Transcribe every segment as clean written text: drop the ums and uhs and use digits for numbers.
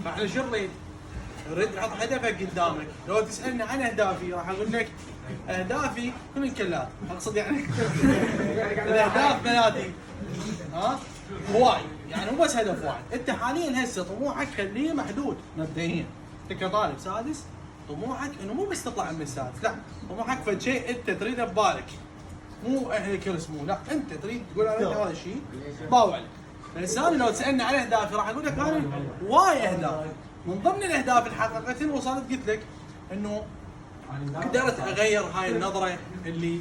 فاحنا شو نريد؟ نريد نحط هدفك قدامك. لو تسالني عن اهدافي راح اقول لك اهدافي كل الكلات، اقصد يعني الاهداف بناتي هواي، يعني مو بس هدف واحد. انت حاليا هسه طموحك خليه محدود مبدئيا. انت كطالب سادس طموحك انه مو بس تطلع من السادس، لا، طموحك فد شيء انت تريده ببالك، مو اهلك يرسموه، لا انت تريد تقول انا هذا الشيء باوع لك. فلساني لو تسالني عن اهدافي راح اقول لك انا واي اهداف. من ضمن الاهداف اللي حققتها وصلت قلت لك انه قدرت اغير هاي النظره اللي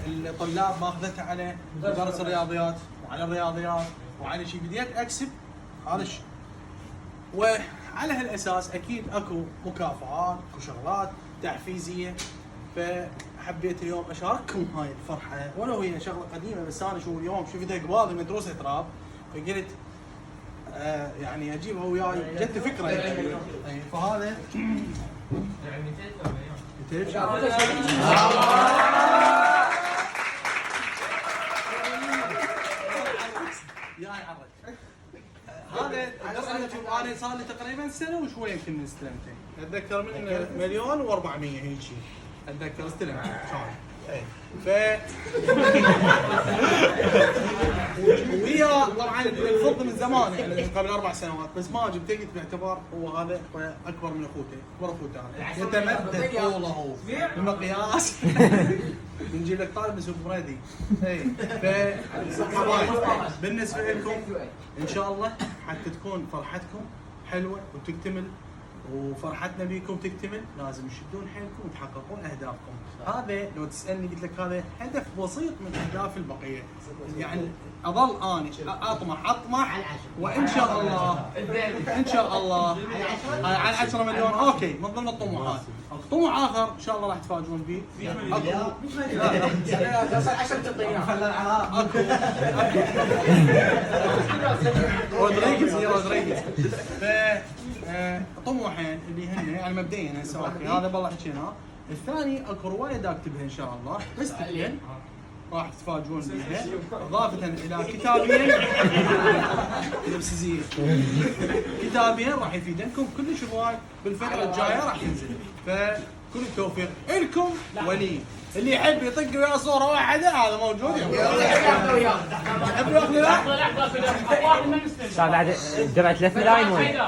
الطلاب ماخذتها على مدرس الرياضيات وعلى الرياضيات وعلى شيء. بديت اكسب هذا الشيء، وعلى هالاساس اكيد اكو مكافآت، اكو شغلات تحفيزيه. فحبيت اليوم اشارككم هاي الفرحه، ولو هي شغله قديمه، بس انا شو اليوم شفتها قبالي مدروسه تراب، فقلت يعني اجيبها وياي، جت فكره يعني. فهذا يعني 200 هذا انا صار لي تقريبا سنه وشوي يمكن من استلمته. اتذكر من 1,400,000 هيك شيء، اتذكر استلمته كان. ف ويا طبعا الفض من زمان يعني من قبل 4 سنوات، بس ما جبته قلت باعتبار هو هذا اكبر من اخوته، اكبر اخوته هذا يتمدد طوله هو بمقياس بنجيب لك طالب من سوق بريدي. اي فحبايب بالنسبه لكم ان شاء الله حتى تكون فرحتكم حلوه وتكتمل، وفرحتنا بيكم تكتمل، لازم تشدون حيلكم وتحققون اهدافكم. هذا لو تسالني قلت لك هذا هدف بسيط من اهداف البقيه، يعني اظل اني اطمح وان شاء الله ان شاء الله على 10 مليون. اوكي، من ضمن الطموحات. طموح اخر ان شاء الله راح تفاجئون فيه، اكو رودريغيز طموحين اللي هن يعني مبدئيا هسه اوكي هذا بالله حكيناه. الثاني اكو روايه دا اكتبها ان شاء الله، بس تكتب راح تتفاجئون بها، اضافه الى كتابين نفسيين كتابين راح يفيدنكم كلش هواي بالفتره الجايه راح ينزل. فكل التوفيق لكم ولي. اللي يحب يطق وياه صوره واحده هذا موجود. يحب ياخذ وياه؟ بعد درعت 3 ملايين وين؟